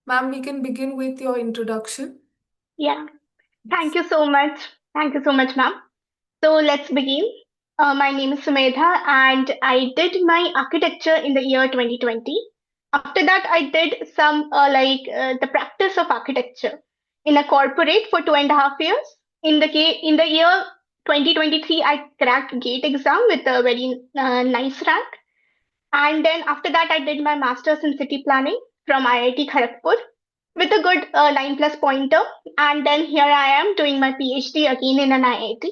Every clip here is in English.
Ma'am, we can begin with your introduction. Yeah, thank you so much. Thank you so much, ma'am. So let's begin. My name is Sumedha, and I did my architecture in the year 2020. After that, I did some the practice of architecture in a corporate for 2.5 years. In the year 2023, I cracked GATE exam with a very nice rank, and then after that, I did my master's in city planning from IIT Kharagpur with a good 9 plus pointer. And then here I am doing my PhD again in an IIT.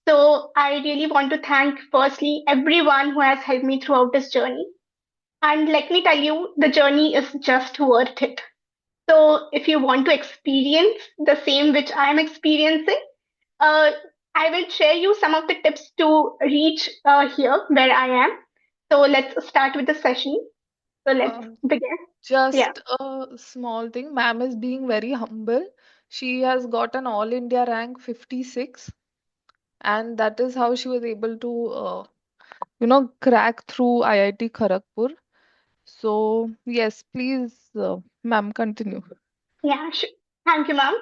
So I really want to thank firstly everyone who has helped me throughout this journey. And let me tell you, the journey is just worth it. So if you want to experience the same which I am experiencing, uh, I will share you some of the tips to reach here where I am. So let's start with the session. So let's Um, begin. Yeah. just a small thing. Ma'am is being very humble. She has got an All India rank 56, and that is how she was able to, crack through IIT Kharagpur. So, yes, please, ma'am, continue. Yeah, sure. Thank you, ma'am.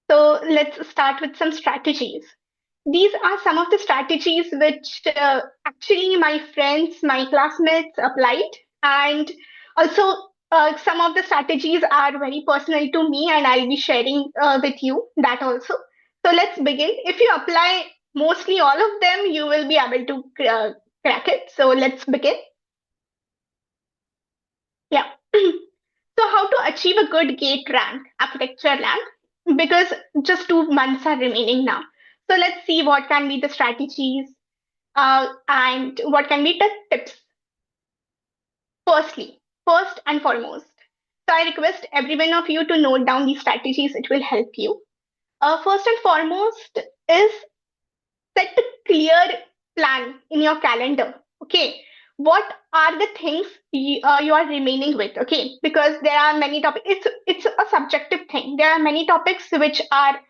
So let's start with some strategies. These are some of the strategies which actually my friends, my classmates applied, and also some of the strategies are very personal to me, and I'll be sharing with you that also. So let's begin. If you apply mostly all of them, you will be able to crack it. So let's begin. Yeah. So, how to achieve a good gate rank, architecture rank? Because just 2 months are remaining now. So, let's see what can be the strategies and what can be the tips. Firstly, first and foremost. So, I request every one of you to note down these strategies, it will help you. First and foremost is set a clear plan in your calendar. Okay, what are the things you are remaining with? Okay, because there are many topics. It's a subjective thing. There are many topics which are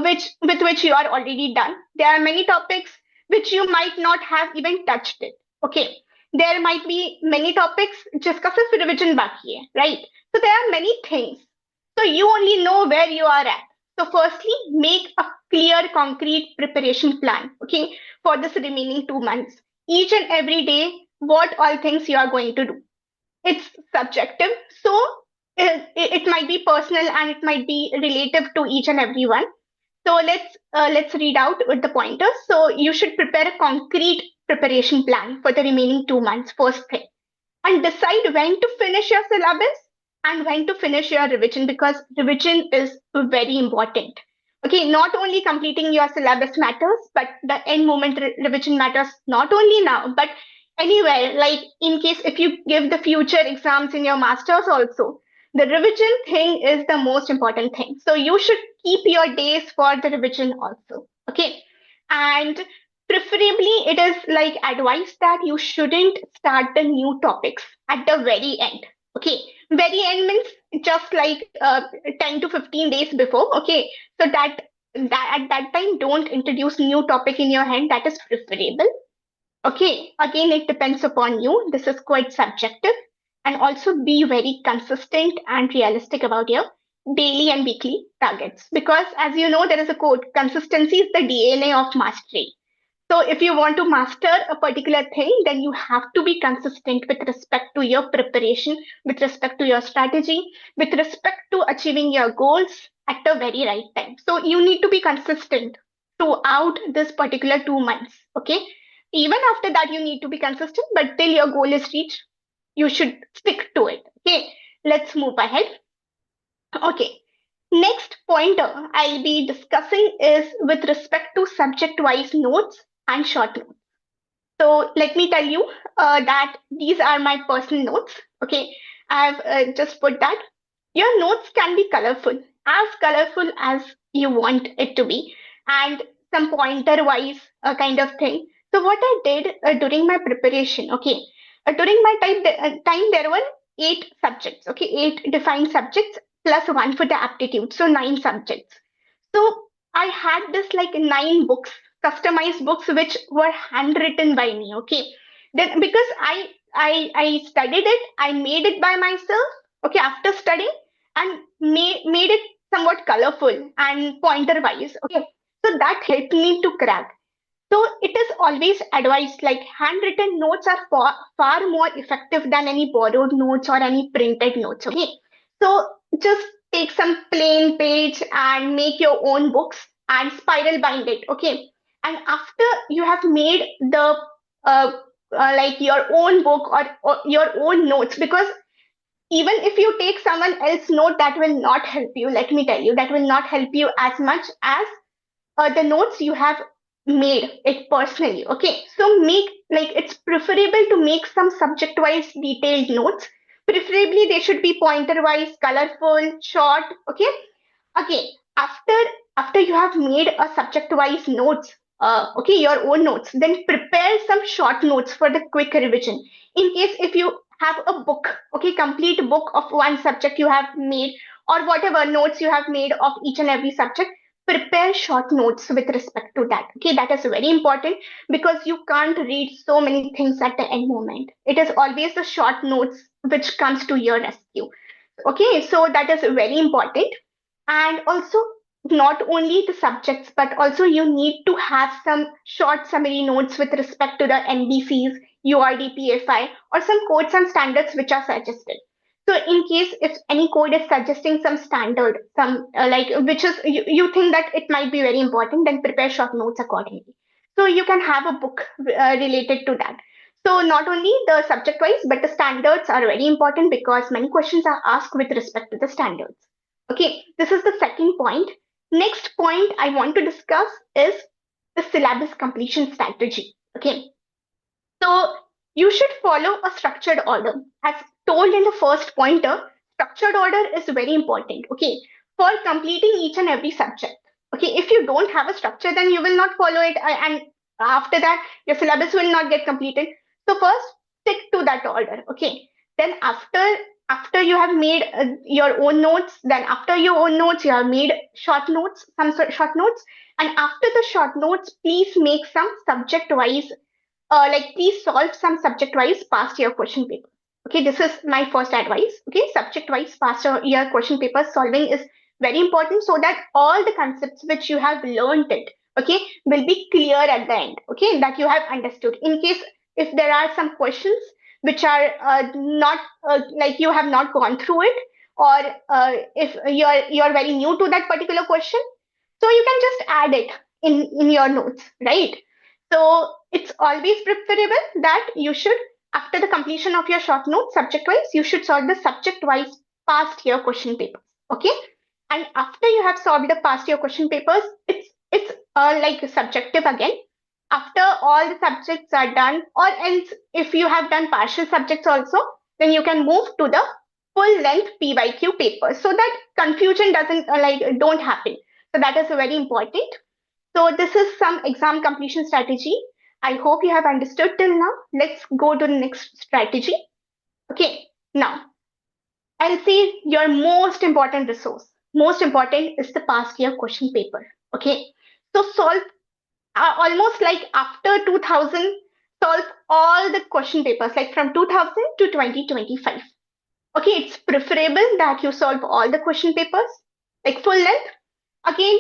which you are already done. There are many topics which you might not have even touched it. Okay, there might be many topics जिसका सिर्फ revision बाकी है, right? So there are many things. So you only know where you are at. So firstly, make a clear, concrete preparation plan, okay, for this remaining 2 months. Each and every day, what all things you are going to do. It's subjective, so it might be personal and it might be relative to each and every one. So let's read out with the pointers. So you should prepare a concrete preparation plan for the remaining 2 months. First thing, and decide when to finish your syllabus and when to finish your revision because revision is very important. Okay, not only completing your syllabus matters, but the end moment revision matters not only now, but anywhere. Like in case if you give the future exams in your masters also, the revision thing is the most important thing. So you should keep your days for the revision also. Okay, and preferably, it is like advice that you shouldn't start the new topics at the very end. Okay, very end means just like 10 to 15 days before. Okay, so that at that time don't introduce new topic in your hand. That is preferable. Okay, again it depends upon you. This is quite subjective, and also be very consistent and realistic about your daily and weekly targets because as you know there is a quote consistency is the DNA of mastery. So if you want to master a particular thing, then you have to be consistent with respect to your preparation, with respect to your strategy, with respect to achieving your goals at the very right time. So you need to be consistent throughout this particular 2 months. Okay. Even after that, you need to be consistent, but till your goal is reached, you should stick to it. Okay. Let's move ahead. Okay. Next pointer I'll be discussing is with respect to subject wise notes and short notes. So let me tell you that these are my personal notes. Okay, I've just put that. Your notes can be colorful as you want it to be, and some pointer wise kind of thing. So what I did during my preparation, okay, during my time there were 8 subjects, okay, 8 defined subjects plus one for the aptitude, so 9 subjects. So I had this like 9 books, customized books, which were handwritten by me. Okay, then because I studied it, I made it by myself. Okay, after studying and made it somewhat colorful and pointer wise. Okay, so that helped me to crack. So it is always advised like handwritten notes are far more effective than any borrowed notes or any printed notes. Okay. So just take some plain page and make your own books and spiral bind it. Okay. And after you have made the uh, like your own book or your own notes, because even if you take someone else's note, that will not help you. Let me tell you, that will not help you as much as the notes you have made it personally. Okay, so make like it's preferable to make some subject wise detailed notes. Preferably they should be pointer wise, colorful, short. Okay, again after you have made a subject wise notes, okay, your own notes, then prepare some short notes for the quick revision. In case if you have a book, okay, complete book of one subject you have made, or whatever notes you have made of each and every subject, prepare short notes with respect to that. Okay, that is very important, because you can't read so many things at the end moment. It is always the short notes which comes to your rescue. Okay, so that is very important. And also, not only the subjects, but also you need to have some short summary notes with respect to the NBCs, URDPFI, or some codes and standards which are suggested. So in case if any code is suggesting some standard, some like which is you think that it might be very important, then prepare short notes accordingly. So you can have a book related to that. So not only the subject wise, but the standards are very important, because many questions are asked with respect to the standards. Okay, this is the second point. Next point I want to discuss is the syllabus completion strategy. Okay, so you should follow a structured order. As told in the first pointer, structured order is very important. Okay, for completing each and every subject. Okay, if you don't have a structure, then you will not follow it, and after that, your syllabus will not get completed. So first, stick to that order. Okay, then after you have made your own notes, then after your own notes, you have made short notes, short notes, and after the short notes, please make some subject wise like please solve some subject wise past year question paper. Okay, this is my first advice. Okay, subject wise past year question paper solving is very important, so that all the concepts which you have learned it, okay, will be clear at the end. Okay, that you have understood. In case if there are some questions which are not like you have not gone through it, or if you're very new to that particular question, so you can just add it in your notes, right? So it's always preferable that you should, after the completion of your short notes subject wise, you should solve the subject wise past year question papers. Okay, and after you have solved the past year question papers, it's like subjective again. After all the subjects are done, or else if you have done partial subjects also, then you can move to the full length PYQ paper, so that confusion doesn't don't happen. So that is very important. So this is some exam completion strategy. I hope you have understood till now. Let's go to the next strategy. Okay, now I'll say your most important resource. Most important is the past year question paper. Okay, so solve almost like after 2000, solve all the question papers like from 2000 to 2025. Okay, it's preferable that you solve all the question papers like full length. Again,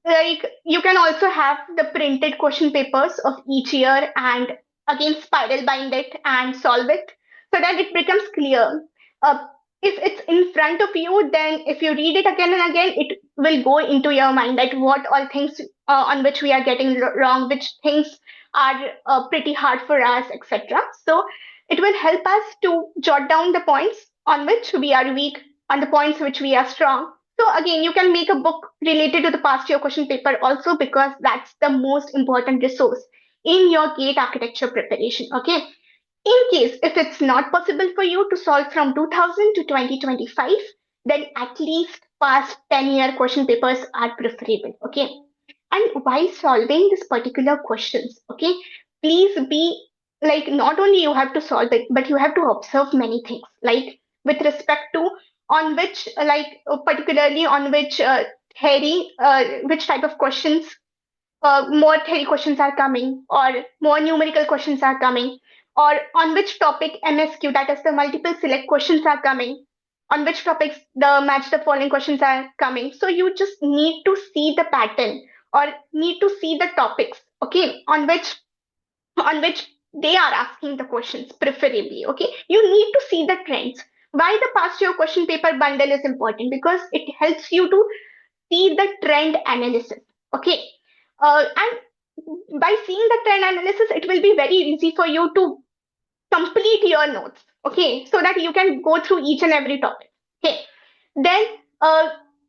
like you can also have the printed question papers of each year, and again spiral bind it and solve it, so that it becomes clear. Uh, if it's in front of you, then if you read it again and again, it will go into your mind that what all things on which we are getting wrong, which things are pretty hard for us, etc. So it will help us to jot down the points on which we are weak, on the points which we are strong. So again, you can make a book related to the past year question paper also, because that's the most important resource in your gate architecture preparation. Okay. In case if it's not possible for you to solve from 2000 to 2025, then at least past 10-year question papers are preferable. Okay. And while solving this particular questions, okay, please be like not only you have to solve it, but you have to observe many things, like with respect to on which particularly on which theory, which type of questions, more theory questions are coming, or more numerical questions are coming, or on which topic MSQ, that is the multiple select questions are coming, on which topics the match the following questions are coming. So you just need to see the pattern or need to see the topics, okay, on which they are asking the questions preferably. Okay, you need to see the trends. Why the past year question paper bundle is important? Because it helps you to see the trend analysis. Okay, and by seeing the trend analysis, it will be very easy for you to complete your notes. Okay, so that you can go through each and every topic. Okay, then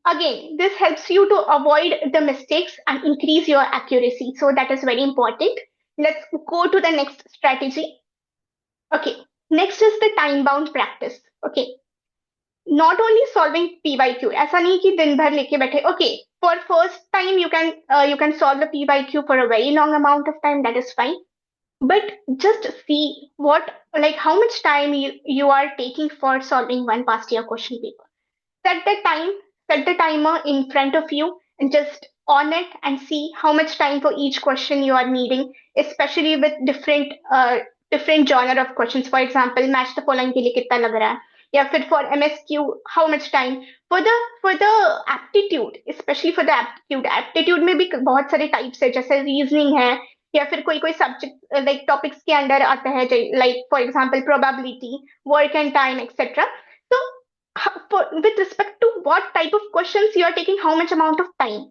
again, this helps you to avoid the mistakes and increase your accuracy. So that is very important. Let's go to the next strategy. Okay, next is the time bound practice. Okay, not only solving PYQ, ऐसा नहीं कि दिन भर लेके बैठे. Okay, for first time you can solve the PYQ for a very long amount of time. That is fine, but just see what, like, how much time you are taking for solving one past year question paper. Set the time, set the timer in front of you and just on it and see how much time for each question you are needing, especially with different genre of questions. For example, match the following के लिए कितना लग रहा है, या फिर for MSQ how much time. For the aptitude, especially for the aptitude में भी बहुत सारे types है, जैसे reasoning है, या फिर कोई कोई सब्जेक्ट लाइक टॉपिक्स के अंडर आता है, like for example probability, work and time etcetera. तो with respect to what type of questions you are taking, how much amount of time,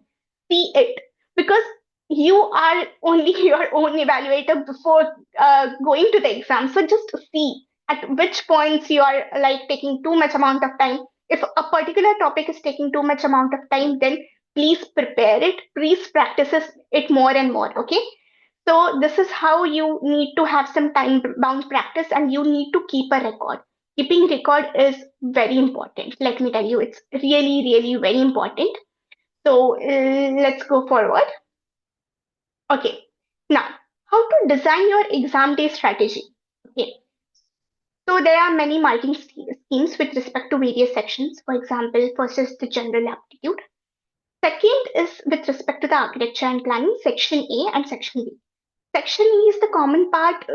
see it, because you are only your own evaluator before going to the exam. So just see at which points you are like taking too much amount of time. If a particular topic is taking too much amount of time, then please prepare it, please practice it more and more. Okay, so this is how you need to have some time bound practice, and you need to keep a record. Keeping record is very important. Let me tell you, it's really, really very important. So let's go forward. Okay, now how to design your exam day strategy. Okay, so there are many marking schemes with respect to various sections. For example, first is the general aptitude. Second is with respect to the architecture and planning, section A and section B. Section E is the common part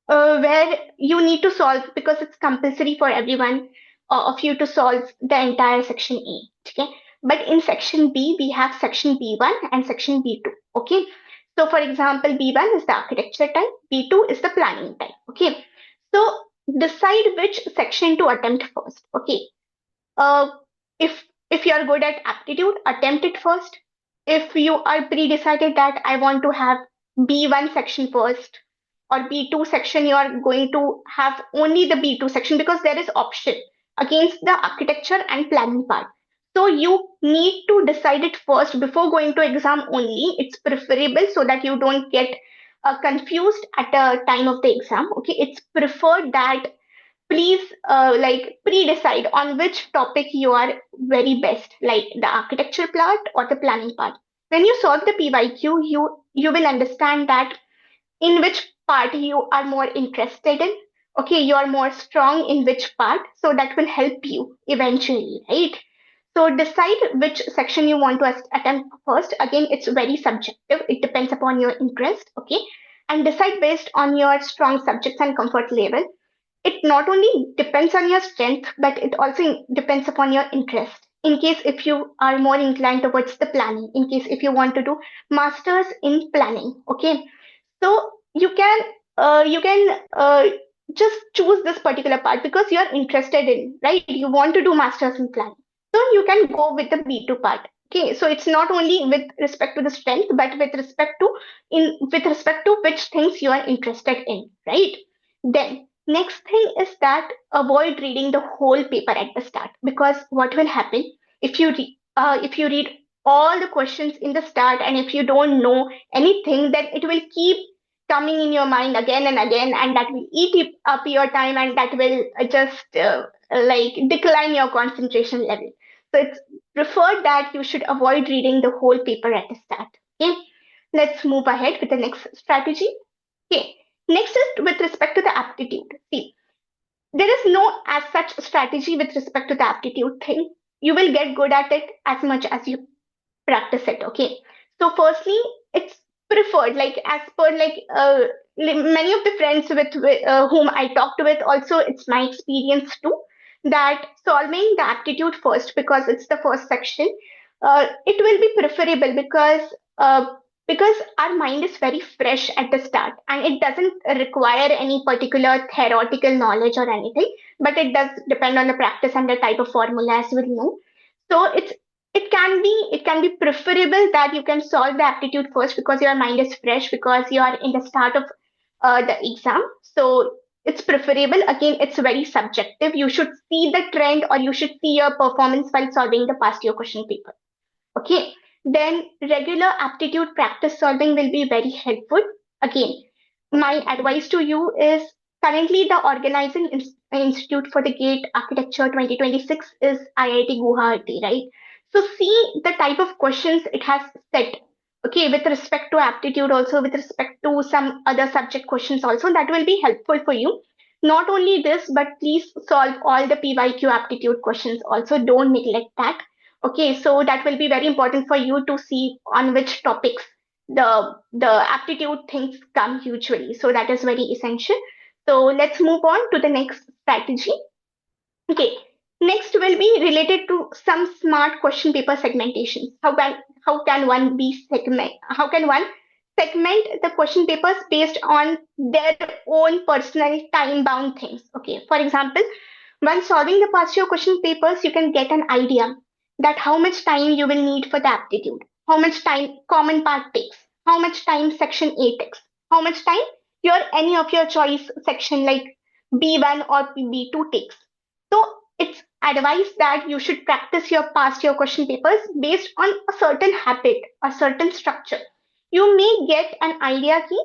where you need to solve, because it's compulsory for everyone of you to solve the entire section A. Okay, but in section B we have section B1 and section B2. Okay, so for example, B1 is the architecture type, B2 is the planning type. Okay, so decide which section to attempt first. Okay, uh, if you are good at aptitude, attempt it first. If you are pre-decided that I want to have B1 section first or B2 section, you are going to have only the B2 section, because there is option against the architecture and planning part. So you need to decide it first before going to exam only. It's preferable so that you don't get confused at the time of the exam. Okay, it's preferred that please like pre-decide on which topic you are very best, like the architecture part or the planning part. When you solve the PYQ, you will understand that in which part you are more interested in. Okay, you are more strong in which part, so that will help you eventually, right? So decide which section you want to attempt first. Again, it's very subjective, it depends upon your interest. Okay, and decide based on your strong subjects and comfort level. It not only depends on your strength, but it also depends upon your interest. In case if you are more inclined towards the planning, in case if you want to do masters in planning. Okay, so you can just choose this particular part because you are interested in, right? You want to do masters in planning, so you can go with the B2 part. Okay, so it's not only with respect to the strength, but with respect to which things you are interested in, right? Then next thing is that avoid reading the whole paper at the start, because what will happen if you read all the questions in the start, and if you don't know anything, then it will keep coming in your mind again and again, and that will eat up your time, and that will just like decline your concentration level. So it's preferred that you should avoid reading the whole paper at the start. Okay, let's move ahead with the next strategy. Okay, next is with respect to the aptitude. See, there is no as such strategy with respect to the aptitude thing. You will get good at it as much as you practice it. Okay, so firstly, it's preferred, like as per like many of the friends with whom I talked with, also it's my experience too, that solving the aptitude first, because it's the first section, it will be preferable because our mind is very fresh at the start and it doesn't require any particular theoretical knowledge or anything, but it does depend on the practice and the type of formula, as we know. So it can be preferable that you can solve the aptitude first because your mind is fresh, because you are in the start of the exam. So it's preferable. Again, it's very subjective. You should see the trend or you should see your performance while solving the past year question paper. Okay. Then regular aptitude practice solving will be very helpful. Again, my advice to you is, currently the organizing institute for the GATE Architecture 2026 is IIT Guwahati, right? So see the type of questions it has set. Okay, with respect to aptitude, also with respect to some other subject questions, also that will be helpful for you. Not only this, but please solve all the PYQ aptitude questions. Also, don't neglect that. Okay, so that will be very important for you to see on which topics the aptitude things come usually. So that is very essential. So let's move on to the next strategy. Okay, next will be related to some smart question paper segmentation. How can one be segment? How can one segment the question papers based on their own personal time bound things? Okay, for example, when solving the past year question papers, you can get an idea that how much time you will need for the aptitude, how much time common part takes, how much time section A takes, how much time your any of your choice section like B1 or B2 takes. So it's advised that you should practice your past year question papers based on a certain habit, a certain structure. You may get an idea कि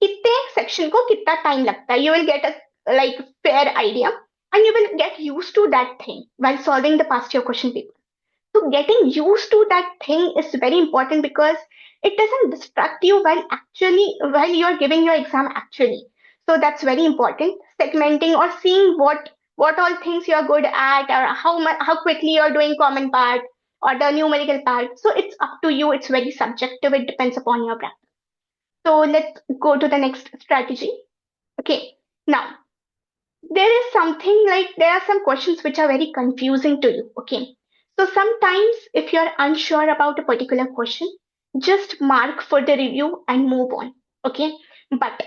कितने section को कितना time लगता है. You will get a like fair idea and you will get used to that thing while solving the past year question paper. So getting used to that thing is very important because it doesn't distract you while you're giving your exam actually. So that's very important. Segmenting or seeing what all things you're good at, or how quickly you're doing common part or the numerical part. So it's up to you. It's very subjective. It depends upon your practice. So let's go to the next strategy. Okay. Now there is something like there are some questions which are very confusing to you. Okay, so sometimes if you're unsure about a particular question, just mark for the review and move on. Okay, but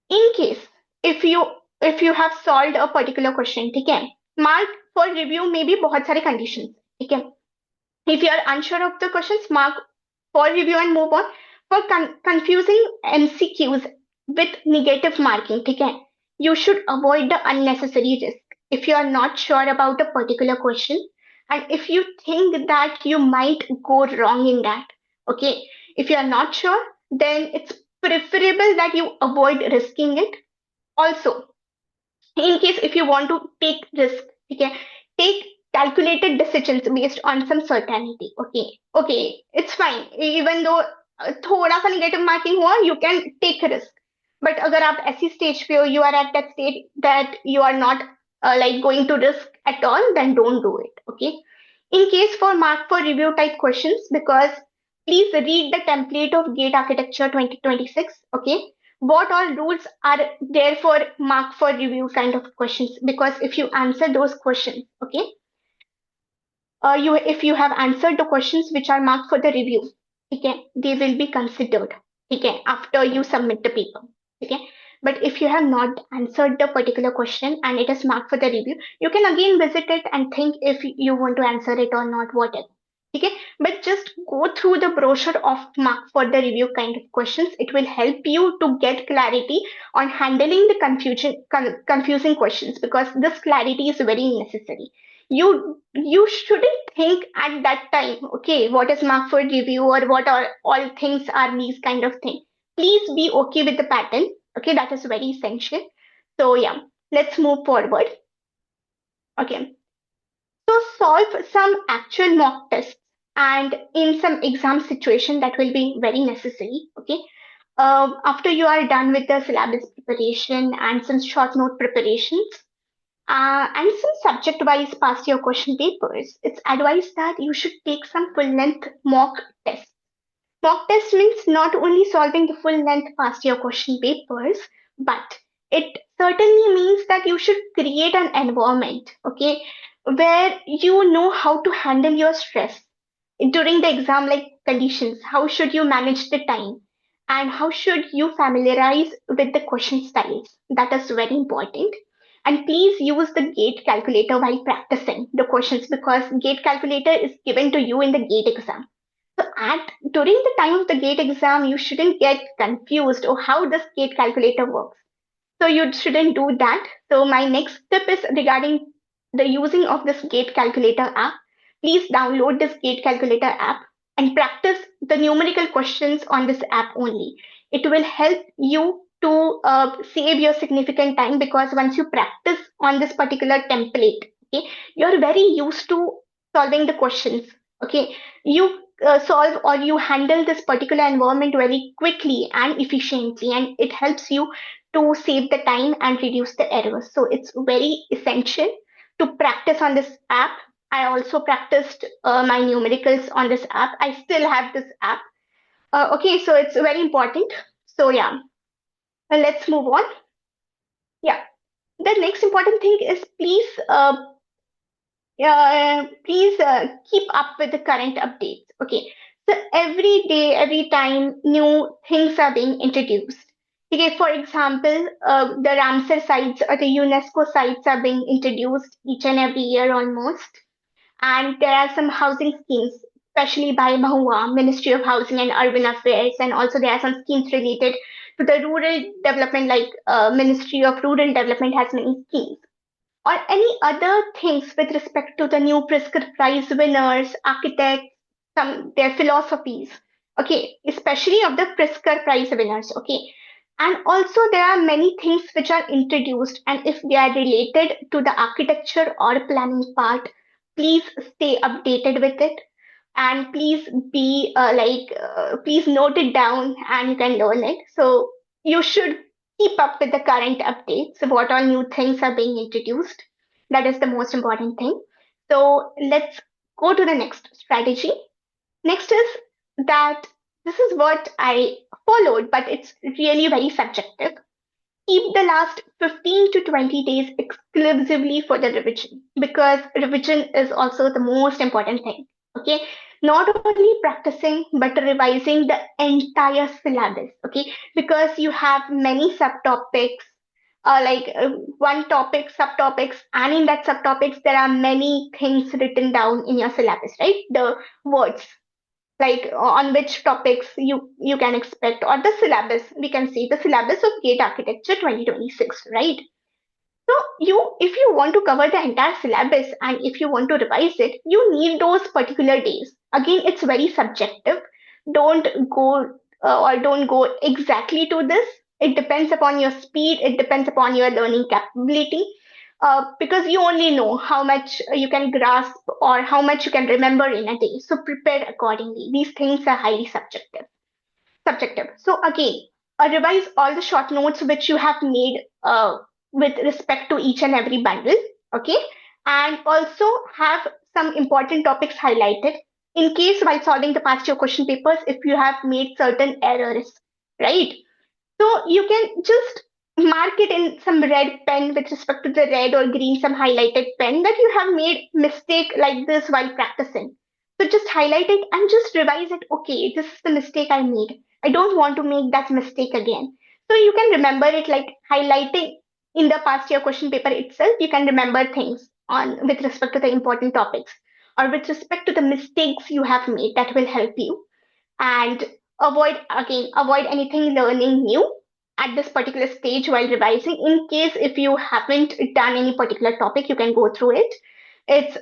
in case if you if you have solved a particular question, ठीक है, mark for review में भी बहुत सारे conditions, ठीक है. If you are unsure of the questions, mark for review and move on. For confusing MCQs with negative marking, ठीक है, you should avoid the unnecessary risk. If you are not sure about a particular question, and if you think that you might go wrong in that, okay, if you are not sure, then it's preferable that you avoid risking it. Also, in case if you want to take risk, okay, take calculated decisions based on some certainty. Okay, okay, it's fine even though थोड़ा सा negative marking हुआ, you can take a risk. But अगर आप ऐसी stage पे हो, you are at that stage that you are not like going to risk at all, then don't do it. Okay, in case for mark for review type questions, because please read the template of GATE Architecture 2026. Okay, what all rules are there for mark for review kind of questions, because if you answer those questions, okay, you if you have answered the questions which are marked for the review, okay, they will be considered, okay, after you submit the paper, okay. But if you have not answered the particular question and it is marked for the review, you can again visit it and think if you want to answer it or not, whatever. Okay, but just go through the brochure of mark for the review kind of questions. It will help you to get clarity on handling the confusing questions, because this clarity is very necessary. You shouldn't think at that time, okay, what is mark for review or what are all things are these kind of thing. Please be okay with the pattern. Okay, that is very essential. So yeah, let's move forward. Okay, so solve some actual mock tests and in some exam situation that will be very necessary. Okay, after you are done with the syllabus preparation and some short note preparations, and some subject-wise past year question papers, it's advised that you should take some full-length mock tests. Mock test means not only solving the full-length past year question papers, but It certainly means that you should create an environment, okay, where you know how to handle your stress during the exam like conditions. How should you manage the time? And how should you familiarize with the question styles? That is very important. And please use the gate calculator while practicing the questions, because gate calculator is given to you in the gate exam. So at during the time of the gate exam, you shouldn't get confused or how this gate calculator works. So you shouldn't do that. So my next tip is regarding the using of this gate calculator app. Please download this gate calculator app and practice the numerical questions on this app only. It will help you to save your significant time, because once you practice on this particular template, okay, you're very used to solving the questions. Okay, you solve or you handle this particular environment very quickly and efficiently, and it helps you to save the time and reduce the errors. So it's very essential to practice on this app. I also practiced my numericals on this app. I still have this app. Okay, so it's very important. So yeah, let's move on. Yeah, the next important thing is please keep up with the current updates. Okay, so every day, every time new things are being introduced. Okay, for example, the Ramsar sites or the UNESCO sites are being introduced each and every year almost. And there are some housing schemes, especially by Mahua, Ministry of Housing and Urban Affairs, and also there are some schemes related to the rural development, like Ministry of Rural Development has many schemes, or any other things with respect to the new prescribed prize winners, architects, some their philosophies. Okay, especially of the prescribed prize winners. Okay, and also there are many things which are introduced, and if they are related to the architecture or planning part, please stay updated with it, and please please note it down and you can learn it. So you should keep up with the current updates, what all new things are being introduced. That is the most important thing. So let's go to the next strategy. Next is that this is what I followed, but it's really very subjective. Keep the last 15 to 20 days exclusively for the revision, because revision is also the most important thing. Okay, not only practicing but revising the entire syllabus. Okay, because you have many subtopics, one topic, subtopics, and in that subtopics there are many things written down in your syllabus, right? The words, like on which topics you can expect, or the syllabus, we can see the syllabus of gate architecture 2026, right? So you, if you want to cover the entire syllabus and if you want to revise it, you need those particular days. Again, it's very subjective. Don't go or don't go exactly to this. It depends upon your speed, it depends upon your learning capability, because you only know how much you can grasp or how much you can remember in a day. So prepare accordingly. These things are highly subjective. So again, revise all the short notes which you have made with respect to each and every bundle. Okay, and also have some important topics highlighted in case while solving the past year question papers if you have made certain errors, right? So you can just mark it in some red pen with respect to the red or green, some highlighted pen, that you have made mistake like this while practicing. So just highlight it and just revise it. Okay, this is the mistake I made. I don't want to make that mistake again. So you can remember it, like highlighting in the past year question paper itself. You can remember things on with respect to the important topics or with respect to the mistakes you have made. That will help you. And avoid anything learning new at this particular stage while revising. In case if you haven't done any particular topic, you can go through it. It's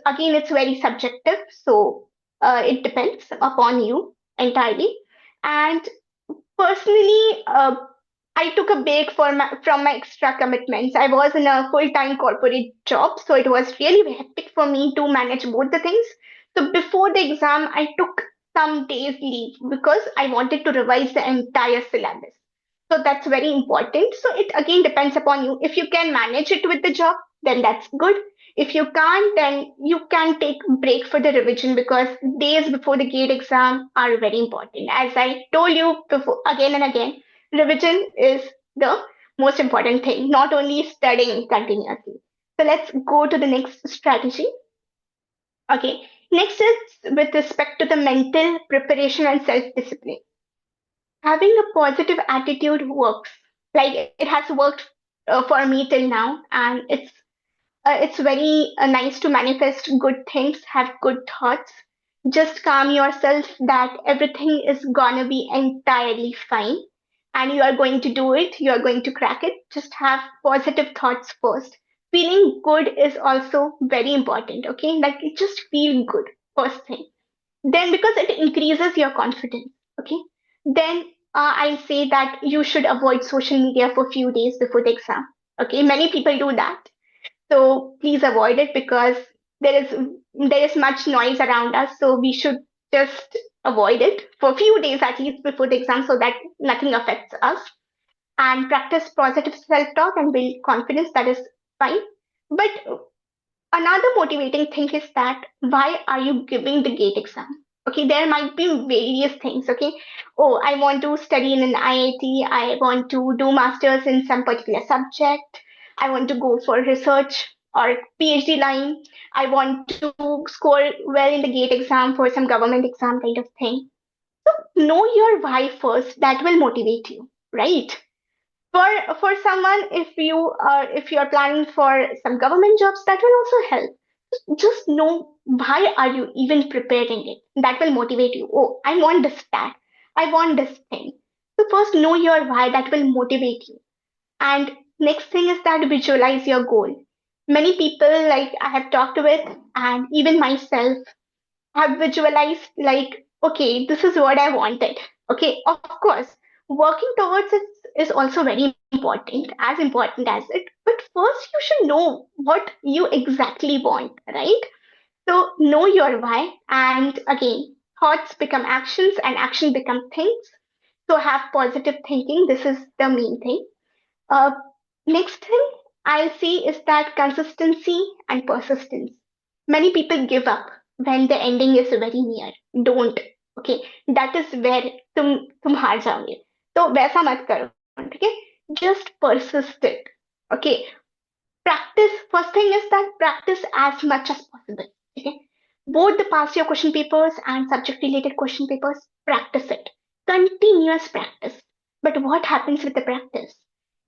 very subjective, so it depends upon you entirely. And personally, I took a break from my extra commitments. I was in a full-time corporate job, so it was really hectic for me to manage both the things. So before the exam, I took some days leave because I wanted to revise the entire syllabus. So that's very important. So it again depends upon you. If you can manage it with the job, then that's good. If you can't, then you can take break for the revision, because days before the gate exam are very important. As I told you before, again and again, revision is the most important thing, not only studying continuously. So let's go to the next strategy. Okay, next is with respect to the mental preparation and self discipline. Having a positive attitude works. Like it has worked for me till now, and it's very nice to manifest good things, have good thoughts. Just calm yourself that everything is gonna be entirely fine and you are going to do it, you are going to crack it. Just have positive thoughts first. Feeling good is also very important, okay? Like just feel good first thing. Then, because it increases your confidence, okay? Then I'll say that you should avoid social media for a few days before the exam. Okay, many people do that, so please avoid it because there is there is much noise around us. So we should just avoid it for a few days at least before the exam so that nothing affects us. And practice positive self-talk and build confidence. That is fine. But another motivating thing is that why are you giving the gate exam? Okay, there might be various things. Okay, oh, I want to study in an IIT, I want to do masters in some particular subject, I want to go for research or PhD line, I want to score well in the gate exam for some government exam kind of thing. Know your why first, that will motivate you, right? For someone, if you are planning for some government jobs, that will also help. Just know why are you even preparing it. That will motivate you. Oh, I want this stat, I want this thing. So first know your why, that will motivate you. And next thing is that visualize your goal. Many people, like I have talked with, and even myself, have visualized like, okay, this is what I wanted. Okay, of course, working towards it is also very important as it. But first, you should know what you exactly want, right? So know your why, and again, thoughts become actions, and action become things. So have positive thinking. This is the main thing. Uh, Next thing I'll see is that consistency and persistence. Many people give up when the ending is very near. Don't. Okay, that is where तुम हार जाओगे. तो वैसा मत करो, ठीक है? Just persist it. Okay, practice. First thing is that practice as much as possible. Okay, both the past year question papers and subject related question papers, practice it. Continuous practice. But what happens with the practice?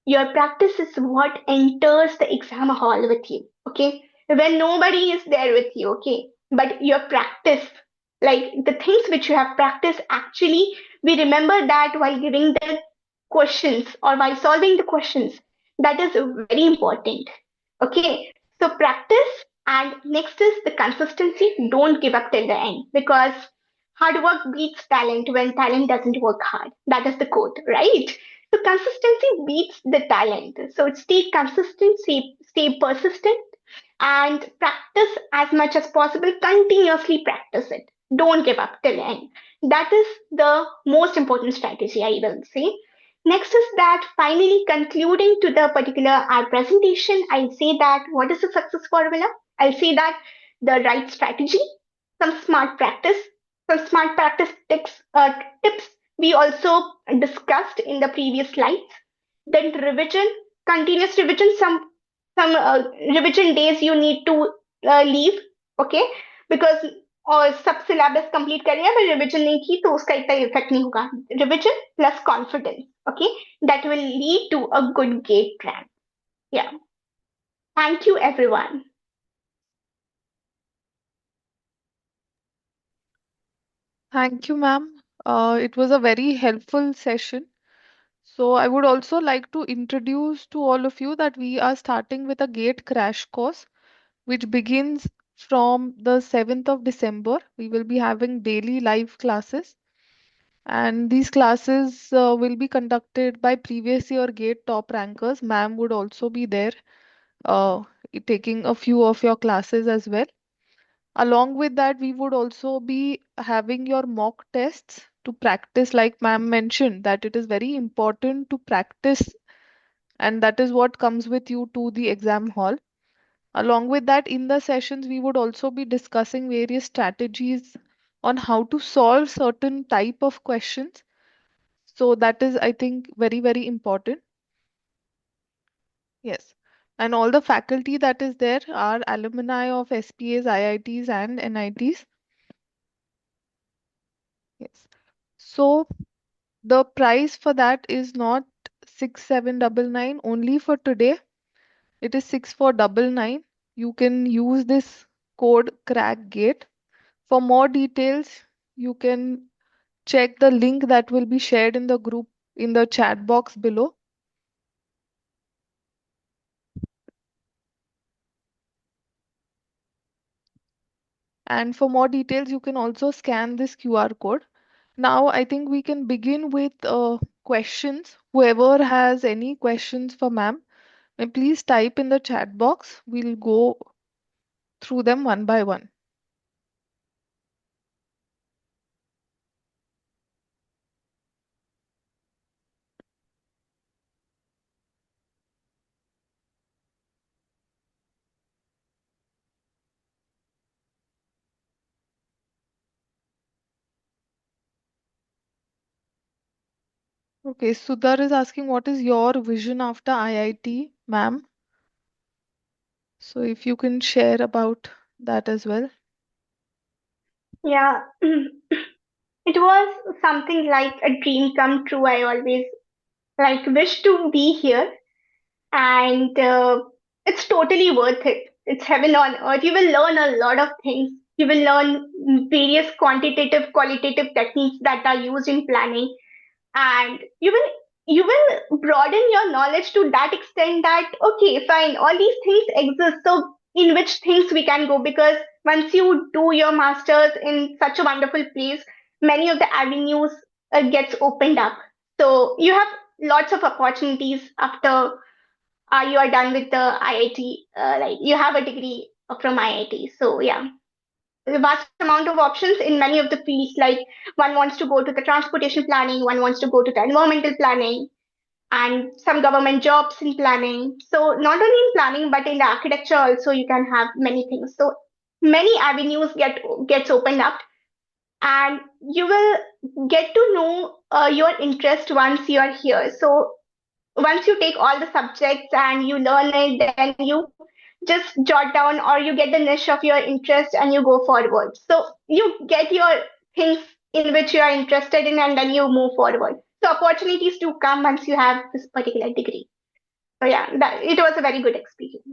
Your practice is what enters the exam hall with you. Okay, when nobody is there with you. Okay, but your practice, like the things which you have practiced, actually we remember that while giving the questions or while solving the questions. That is very important. Okay, so practice, and next is the consistency. Don't give up till the end because hard work beats talent when talent doesn't work hard. That is the quote, right? So consistency beats the talent. So stay consistent, stay persistent, and practice as much as possible. Continuously practice it. Don't give up till the end. That is the most important strategy, I will say. Next is that finally concluding to the particular our presentation, I'll say that what is the success formula? I'll say that the right strategy, some smart practice, some smart practice tips we also discussed in the previous slides. Then revision, continuous revision, some revision days you need to leave, okay? Because और सब syllabus complete कर लिया पर revision नहीं की तो उसका इतना effect नहीं होगा. Revision plus confidence, okay? That will lead to a good gate rank. Yeah. Thank you, everyone. Thank you, ma'am. It was a very helpful session. So I would also like to introduce to all of you that we are starting with a GATE crash course, which begins from the 7th of December. We will be having daily live classes, and these classes will be conducted by previous year GATE top rankers. Ma'am would also be there, uh, taking a few of your classes as well. Along with that, we would also be having your mock tests to practice, like ma'am mentioned, that it is very important to practice, and that is what comes with you to the exam hall. Along with that, in the sessions, we would also be discussing various strategies on how to solve certain type of questions. So that is, I think, very, very important. Yes. And all the faculty that is there are alumni of SPAs, IITs, and NITs. Yes. So the price for that is not 6799 only for today. It is 6499. You can use this code CRACKGATE. For more details, you can check the link that will be shared in the group in the chat box below. And for more details, you can also scan this QR code. Now, I think we can begin with questions. Whoever has any questions for ma'am, please type in the chat box. We'll go through them one by one. Okay, Sudhar is asking, what is your vision after IIT, ma'am? So if you can share about that as well. Yeah, it was something like a dream come true. I always like wish to be here, and it's totally worth it. It's heaven on earth. You will learn a lot of things. You will learn various quantitative, qualitative techniques that are used in planning, and you will broaden your knowledge to that extent that okay, fine, all these things exist. So in which things we can go, because once you do your masters in such a wonderful place, many of the avenues gets opened up. So you have lots of opportunities after you are done with the IIT, like you have a degree from IIT. So yeah, a vast amount of options in many of the fields. Like one wants to go to the transportation planning, one wants to go to the environmental planning, and some government jobs in planning. So not only in planning but in the architecture also you can have many things. So many avenues gets opened up, and you will get to know your interest once you are here. So once you take all the subjects and you learn it, then you just jot down or you get the niche of your interest and you go forward. So you get your things in which you are interested in, and then you move forward. So opportunities do come once you have this particular degree. So yeah, it was a very good experience.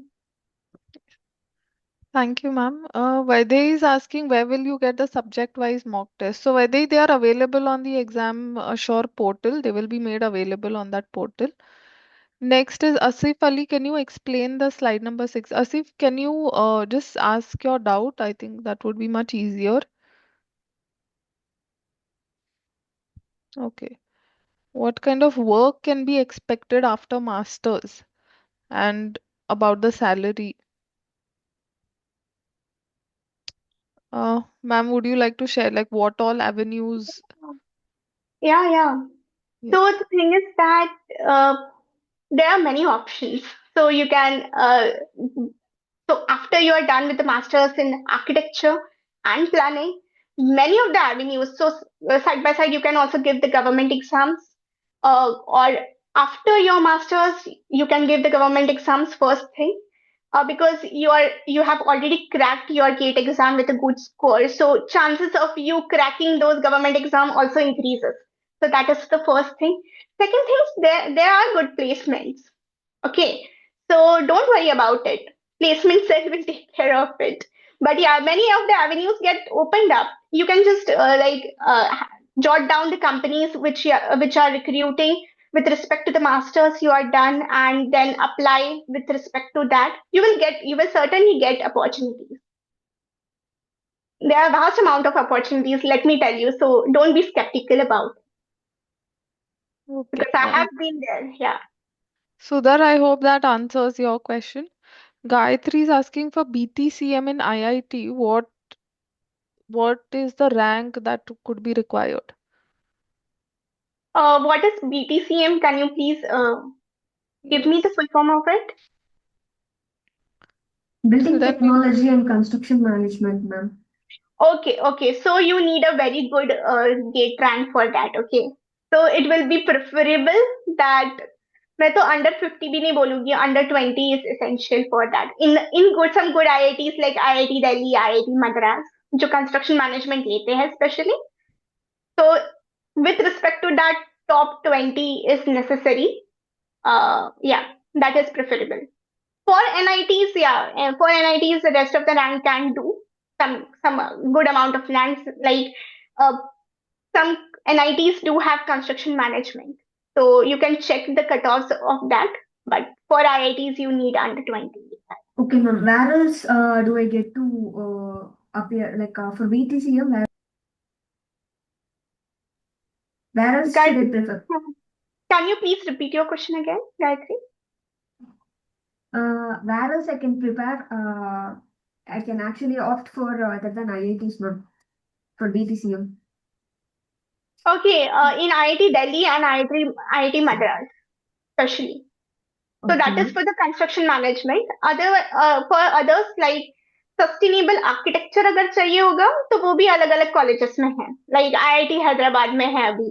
Thank you, ma'am. Vaidehi is asking, where will you get the subject-wise mock test? So, Vaidehi, they are available on the Exam Assure portal. They will be made available on that portal. Next is Asif Ali. Can you explain the slide number 6? Asif, can you just ask your doubt? I think that would be much easier. Okay. What kind of work can be expected after masters and about the salary? Ma'am, would you like to share like what all avenues? Yeah, yeah. Yeah. So the thing is that uh, there are many options. So you can so after you are done with the masters in architecture and planning, many of the avenues. So side by side, you can also give the government exams, or after your masters, you can give the government exams first thing, because you have already cracked your gate exam with a good score. So chances of you cracking those government exam also increases. So that is the first thing. Second thing is there are good placements. Okay, so don't worry about it. Placement cell will take care of it. But yeah, many of the avenues get opened up. You can just jot down the companies which are recruiting with respect to the masters you are done, and then apply with respect to that. You will certainly get opportunities. There are vast amount of opportunities, let me tell you. So don't be skeptical about it, Okay. because I have been there. Yeah. Sudhar, I hope that answers your question. Gayatri is asking for BTCM in IIT. What is the rank that could be required? What is BTCM? Can you please give me the Yes. full form of it? So Building then we technology and construction management, ma'am. Okay, okay. So you need a very good gate rank for that. Okay. So it will be preferable that मैं तो under 50 भी नहीं बोलूंगी, under 20 is essential for that in good some good IITs like IIT Delhi, IIT Madras, जो construction management लेते हैं specially. तो with respect to that, top 20 is necessary. Yeah, that is preferable. For NITs, yeah, for NITs, the rest of the rank can do some good amount of ranks. Like uh, some NITs do have construction management, so you can check the cutoffs of that. But for IITs, you need under 20. Okay, ma'am. Where else do I get to appear? Like for BTCM, where else should Guys, I prefer? can you please repeat your question again, Gayatri? Where else I can prepare? I can actually opt for other than IITs, ma'am, for BTCM. Okay, in IIT Delhi and IIT Madras, especially. So Okay, that is ma'am. for the construction management. For others like sustainable architecture अगर चाहिए होगा तो वो भी अलग अलग colleges में है. लाइक आईआईटी हैदराबाद में है अभी,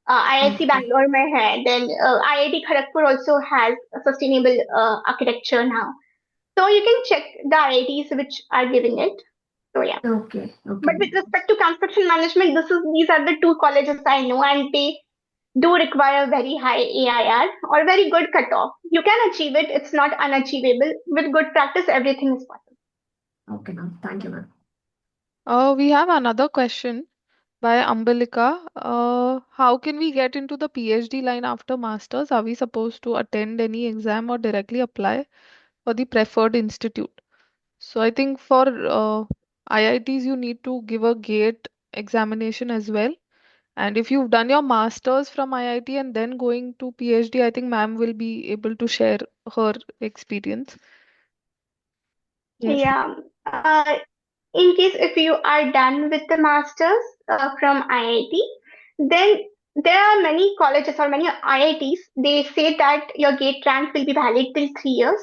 आईआईसी Okay. बैंगलोर में है, then IIT Kharagpur also has sustainable architecture now. So you can check the IITs which are giving it. So yeah. Okay. Okay, But with ma'am. respect to construction management, these are the two colleges I know, and they do require very high AIR or very good cutoff. You can achieve it; it's not unachievable. With good practice, everything is possible. Okay, ma'am. Thank you, ma'am. We have another question by Ambalika. How can we get into the PhD line after masters? Are we supposed to attend any exam or directly apply for the preferred institute? So I think for IITs you need to give a GATE examination as well. And if you've done your masters from IIT and then going to PhD, I think ma'am will be able to share her experience. Yes. Yeah. In case if you are done with the masters from IIT, then there are many colleges or many IITs. They say that your GATE rank will be valid till 3 years.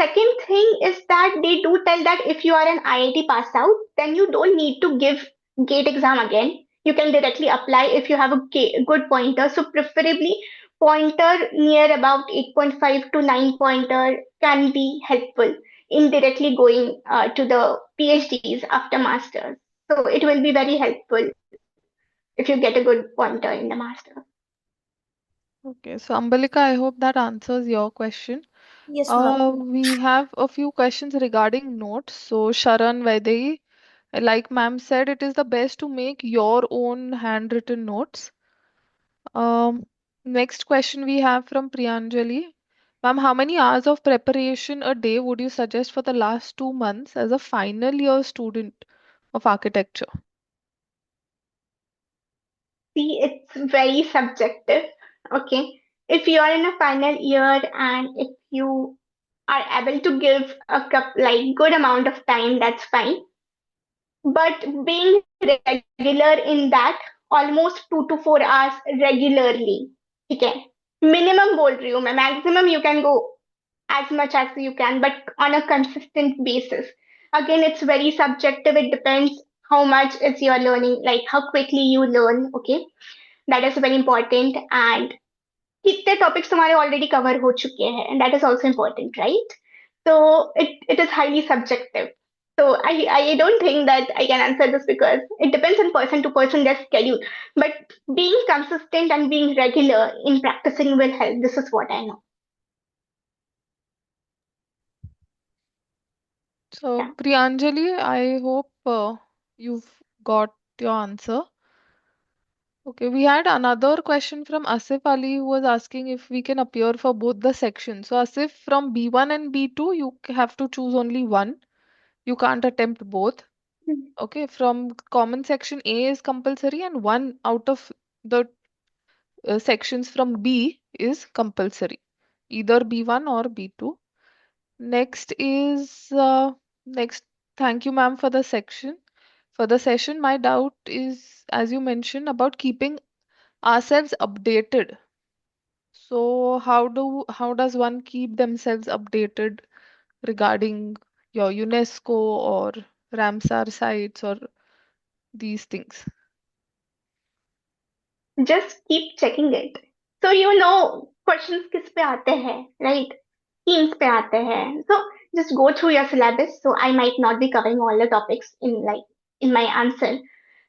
Second thing is that they do tell that if you are an IIT pass out, then you don't need to give GATE exam again. You can directly apply if you have a good pointer. So preferably pointer near about 8.5 to 9 pointer can be helpful in directly going to the PhDs after masters. So it will be very helpful if you get a good pointer in the master. Okay, so Ambalika, I hope that answers your question. Yes, ma'am. We have a few questions regarding notes. So Sharan Vaidei, like ma'am said, it is the best to make your own handwritten notes. Next question we have from Priyanjali. Ma'am, how many hours of preparation a day would you suggest for the last 2 months as a final year student of architecture? See, it's very subjective. Okay. If you are in a final year and if you are able to give like good amount of time, that's fine. But being regular in that, almost 2 to 4 hours regularly. Okay. Minimum बोल रही हूँ मैं, maximum you can go as much as you can, but on a consistent basis. Again, it's very subjective. It depends how much is your learning, like how quickly you learn. Okay, that is very important. And कितने topics तुम्हारे already cover हो चुके हैं, and that is also important, right? So it is highly subjective. So I don't think that I can answer this because it depends on person to person their schedule. But being consistent and being regular in practicing will help. This is what I know. So Yeah. Priyanjali, I hope you've got your answer. Okay, we had another question from Asif Ali who was asking if we can appear for both the sections. So Asif, from B1 and B2, you have to choose only one. You can't attempt both. Okay, from common section A is compulsory and one out of the sections from B is compulsory, either B1 or B2. Next is next. Thank you, ma'am, for the section. For the session, my doubt is, as you mentioned, about keeping ourselves updated. So how does one keep themselves updated regarding your UNESCO or Ramsar sites or these things? Just keep checking it. So you know questions किस पे आते हैं, right? Themes पे आते हैं. So just go through your syllabus. So I might not be covering all the topics in my answer,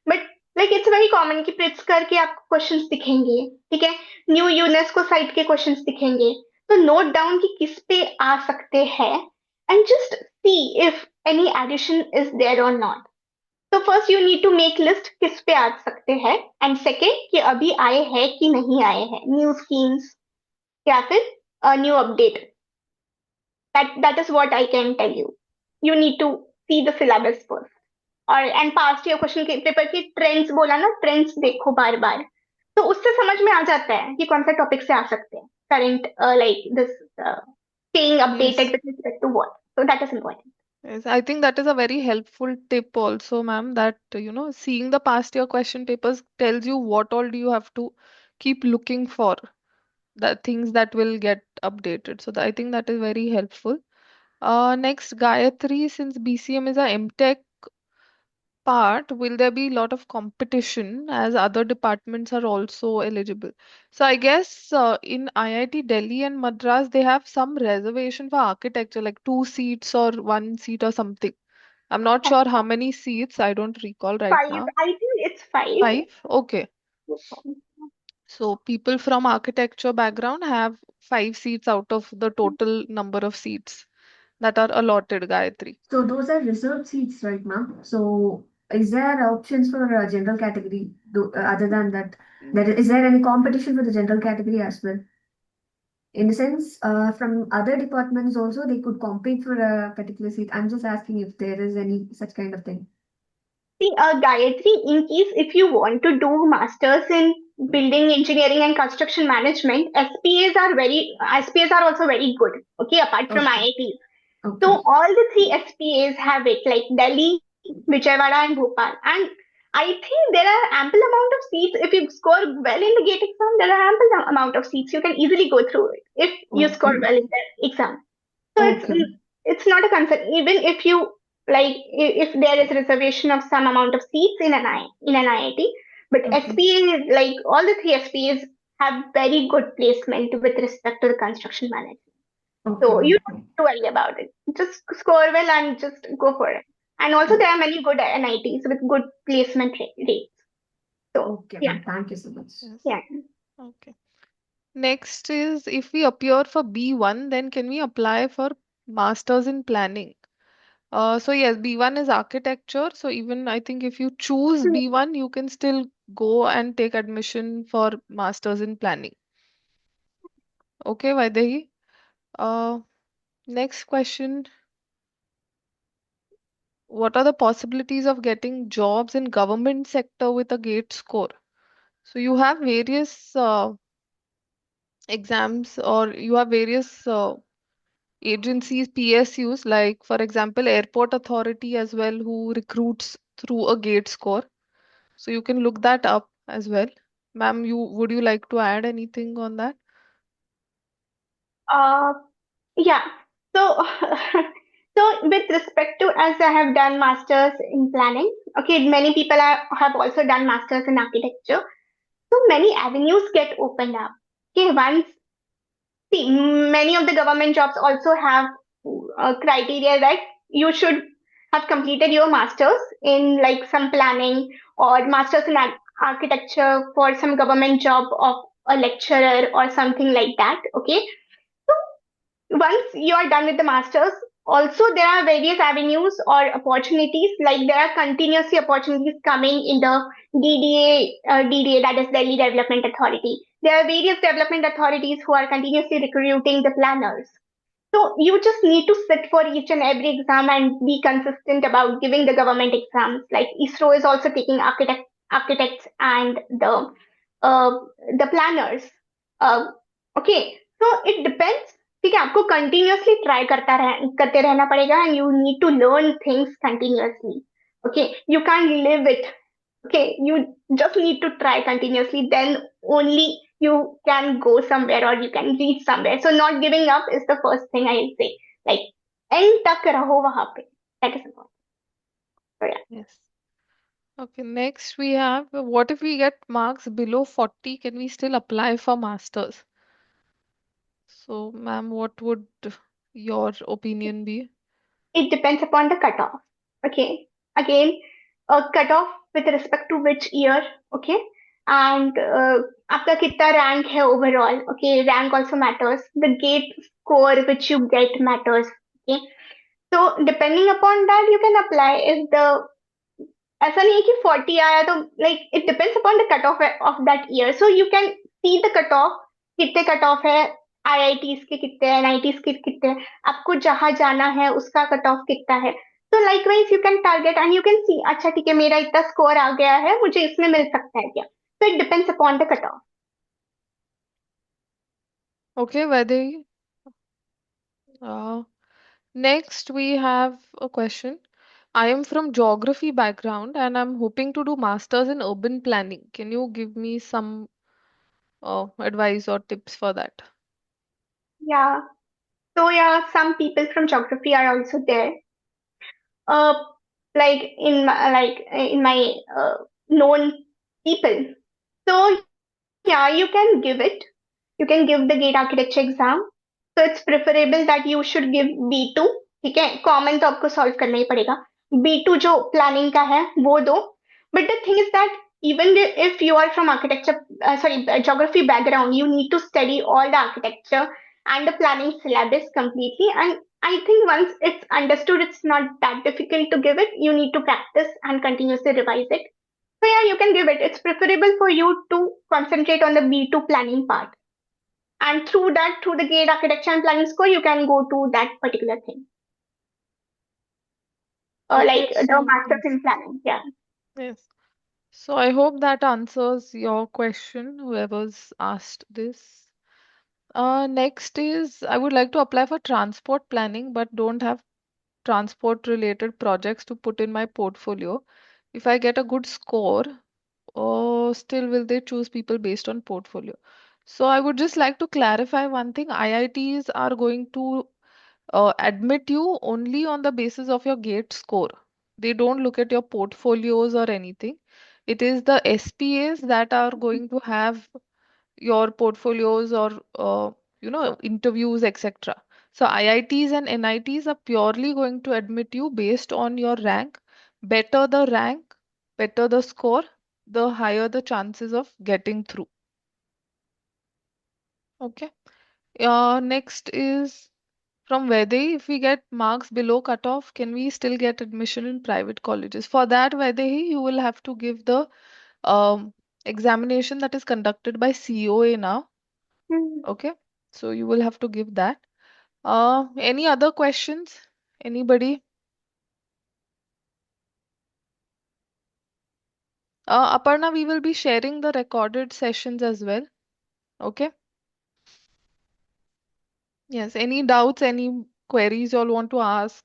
but like it's very common कि prints करके आपको क्वेश्चंस दिखेंगे, ठीक है? न्यू यूनेस्को साइट के क्वेश्चंस दिखेंगे. तो नोट डाउन कि किस पे आ सकते हैं and just see if any addition is there or not. तो first you need to make list किस पे आ सकते हैं, एंड सेकेंड कि अभी आए हैं कि नहीं आए हैं न्यू स्कीम्स या फिर new update. That is what I can tell you. You need to see the syllabus first. और एंड पास्ट ईयर क्वेश्चन के पेपर की ट्रेंड्स बोला ना, ट्रेंड्स देखो बार बार. तो उससे समझ में आ जाता है कि कौन सा टॉपिक से आ सकते हैं. Current like this staying updated Yes. with respect to what. So that is important. Yes, I think that is a very helpful tip also, ma'am, that seeing the past year question papers tells you what all do you have to keep looking for, the things that will get updated. So I think that is very helpful. Next, Gayatri, since BCM is a MTech part, will there be a lot of competition as other departments are also eligible? So I guess in IIT Delhi and Madras, they have some reservation for architecture, like 2 seats or 1 seat or something. I'm not sure how many seats, I don't recall right Five, now. I think it's five. 5? Okay. So people from architecture background have 5 seats out of the total number of seats that are allotted, Gayatri. So those are reserved seats, right, ma'am? So is there options for general category? Other than that, is there any competition for the general category as well? In a sense, from other departments also, they could compete for a particular seat. I'm just asking if there is any such kind of thing. See, Gayatri, in case if you want to do masters in building engineering and construction management, SPAs are also very good. Okay, apart from Okay. IIT. So Okay. all the three SPAs have it, like Delhi, Vijayawada, and Bhopal. And I think there are ample amount of seats. If you score well in the GATE exam, there are ample amount of seats. You can easily go through it if you score Okay. well in the exam. So Okay. it's not a concern. Even if you like, if there is reservation of some amount of seats in an IIT, but Okay. SPA, like all the three SPAs, have very good placement with respect to the construction management. Okay. So you don't Okay. have to worry about it. Just score well and just go for it. And also there are many good NITs with good placement rates. So Okay, yeah, ma'am. Thank you so much. Yes. yeah. Okay. Next is if we appear for B1, then can we apply for Masters in Planning? So yes, B1 is architecture. So even I think if you choose B1, you can still go and take admission for Masters in Planning. Okay, Vaidehi. Uh, Next question. What are the possibilities of getting jobs in government sector with a GATE score? So you have various exams or you have various agencies, PSUs, like for example, Airport Authority as well, who recruits through a GATE score. So you can look that up as well. Ma'am, would you like to add anything on that? Uh, yeah. So, so with respect to, as I have done masters in planning, okay, many people have also done masters in architecture. So many avenues get opened up. Okay, once, see, many of the government jobs also have criteria that you should have completed your masters in like some planning or masters in architecture for some government job of a lecturer or something like that. Okay, once you are done with the masters, also there are various avenues or opportunities, like there are continuously opportunities coming in the DDA, that is Delhi Development Authority. There are various development authorities who are continuously recruiting the planners. So you just need to sit for each and every exam and be consistent about giving the government exams. Like ISRO is also taking architects and uh, the planners. Uh, okay, so it depends. ठीक है, आपको continuously try करते रहना पड़ेगा and you need to learn things continuously. Okay, you can live it. Okay, you just need to try continuously, then only you can go somewhere or you can reach somewhere. So not giving up is the first thing I'll say. Like end tak raho wahan pe. That is important. So yeah. Yes. Okay, next we have what if we get marks below 40? Can we still apply for masters? So, ma'am, what would your opinion be? It depends upon the cutoff. Okay. Again, a cutoff with respect to which year. Okay. And आपका कितना rank है overall. Okay. Rank also matters. The gate score which you get matters. Okay. So depending upon that, you can apply. If the ऐसा नहीं है कि 40 आया तो like it depends upon the cutoff of that year. So you can see the cutoff, कितने cutoff है, IITs के कितने हैं, NITs के कितने हैं, आपको जहाँ जाना है उसका cutoff कितना है. So likewise you can target and you can see अच्छा ठीक है मेरा इतना score आ गया है मुझे इसमें मिल सकता है क्या. So it depends upon the cutoff. Okay, Vaidehi. Uh, Next, we have a question. I am from geography background and I'm hoping to do masters in urban planning. Can you give me some advice or tips for that? Yeah. So yeah, some people from geography are also there. Uh, in my known people. So yeah, you can give it. You can give the gate architecture exam. So it's preferable that you should give B2. ठीक है common तो आपको solve करना ही पड़ेगा. B2 जो planning का है वो दो. But the thing is that even if you are from architecture, geography background, you need to study all the architecture and the planning syllabus completely. And I think once it's understood, it's not that difficult to give it. You need to practice and continuously revise it. So yeah, you can give it. It's preferable for you to concentrate on the B2 planning part. And through that, through the gate architecture and planning score, you can go to that particular thing. Okay, Like the so masters in planning. Yeah. yes. So I hope that answers your question, whoever's asked this. Next is I would like to apply for transport planning, but don't have transport related projects to put in my portfolio. If I get a good score, still will they choose people based on portfolio? So I would just like to clarify one thing. IITs are going to admit you only on the basis of your GATE score. They don't look at your portfolios or anything. It is the SPAs that are going to have your portfolios or interviews, etc. So IITs and NITs are purely going to admit you based on your rank. Better the rank, better the score, the higher the chances of getting through. Okay. Next is from Vaidehi. If we get marks below cutoff, can we still get admission in private colleges? For that, Vaidehi, you will have to give the um, examination that is conducted by COA now. Hmm. Okay. So you will have to give that. Any other questions? Anybody? Aparna, we will be sharing the recorded sessions as well. Okay. Yes. Any doubts, any queries you all want to ask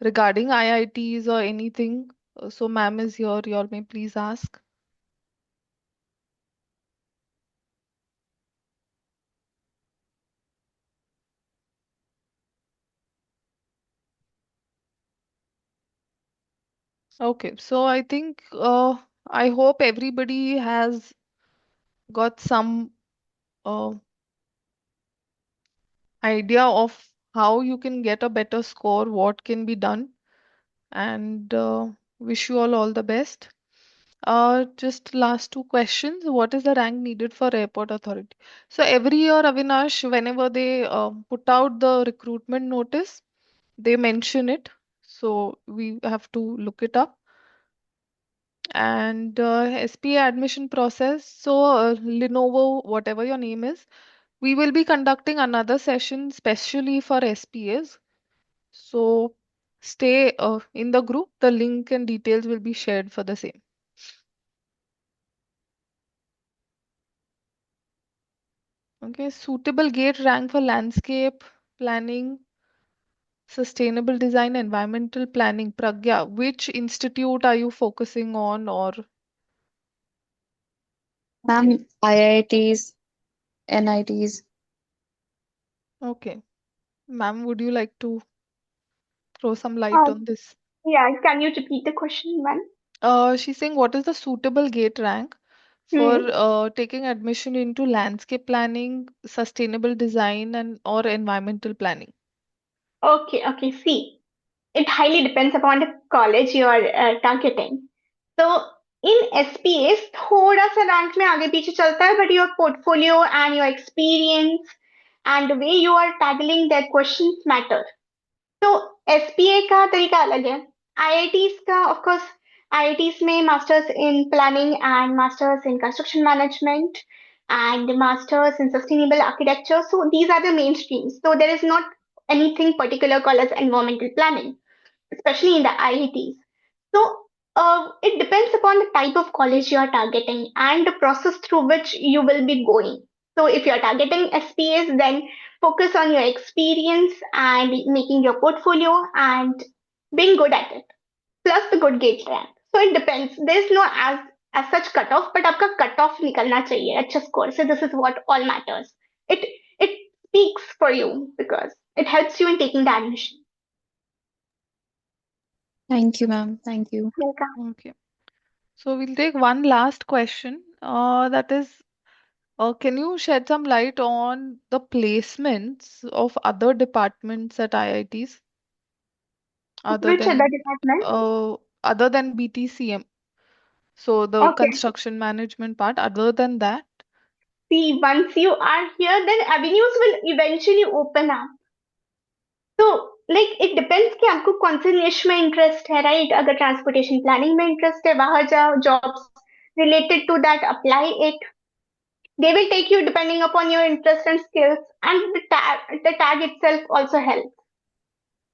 regarding IITs or anything? So, ma'am is here. You all may please ask. Okay. So, I think I hope everybody has got some uh, idea of how you can get a better score, what can be done, and wish you all the best. Just last two questions. What is the rank needed for airport authority? So every year, Avinash, whenever they put out the recruitment notice, they mention it. So we have to look it up. And SPA admission process. So Lenovo, whatever your name is, we will be conducting another session specially for SPAs. So stay in the group. The link and details will be shared for the same. Okay, suitable gate rank for landscape planning, sustainable design, environmental planning. Pragya, which institute are you focusing on or Ma'am, IITs, NITs. okay. Ma'am, would you like to throw some light Uh, on this? yeah. Can you repeat the question, man? She's saying what is the suitable gate rank for Hmm. taking admission into landscape planning, sustainable design, and or environmental planning? Okay, okay. See, it highly depends upon the college you are targeting. So in SPAs, थोड़ा सा rank में आगे पीछे चलता है, but your portfolio and your experience and the way you are tackling their questions matter. तो SPA का तरीका अलग है. आईआईटीज का ऑफ कोर्स आईआईटीज में masters in planning and masters in construction management and masters in sustainable architecture. So these are the main streams. So there is not anything particular called as environmental planning, especially in the IITs. So it depends upon the type of college you are targeting and the process through which you will be going. So if you are targeting SPAs, then focus on your experience and making your portfolio and being good at it, plus the good gauge rank. So it depends. There is no as such cutoff, but आपका cutoff निकलना चाहिए अच्छा score. So this is what all matters. It speaks for you because it helps you in taking the admission. Thank you, ma'am. Thank you. Welcome. Okay. So we'll take one last question. That is, can you shed some light on the placements of other departments at IITs other Which other than department? other than BTCM? So the Okay. construction management part, other than that, See, once you are here, then avenues will eventually open up. तो like it depends कि आपको कौन से निश में interest है, right? अगर transportation planning में इंटरेस्ट है, बाहर जाओ, jobs related to that, apply it. They will take you depending upon your interest and skills, and the tag itself also helps.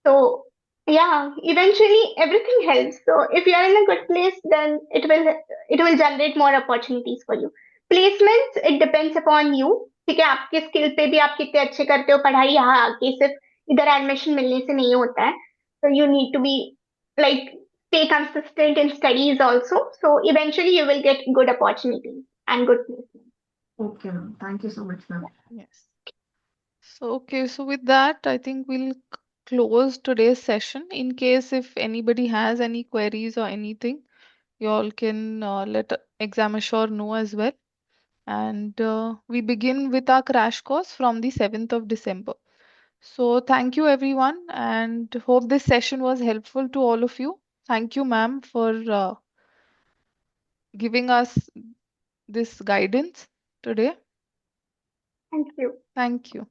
So yeah, eventually everything helps. So if you are in a good place, then it will generate more opportunities for you. Placements, it depends upon you. ठीक है, आपके skill पे भी आप कितने अच्छे करते हो पढ़ाई, यहाँ आके सिर्फ इधर एडमिशन मिलने से नहीं होता है. So you need to be like stay consistent in studies also. So eventually you will get good opportunities and good placements. Okay, ma'am. Thank you so much, ma'am. yes. So, okay, so with that, I think we'll close today's session. In case if anybody has any queries or anything, you all can let Exam Assure know as well. And we begin with our crash course from the 7th of December. So, thank you everyone, and hope this session was helpful to all of you. Thank you, ma'am, for giving us this guidance today. Thank you. Thank you.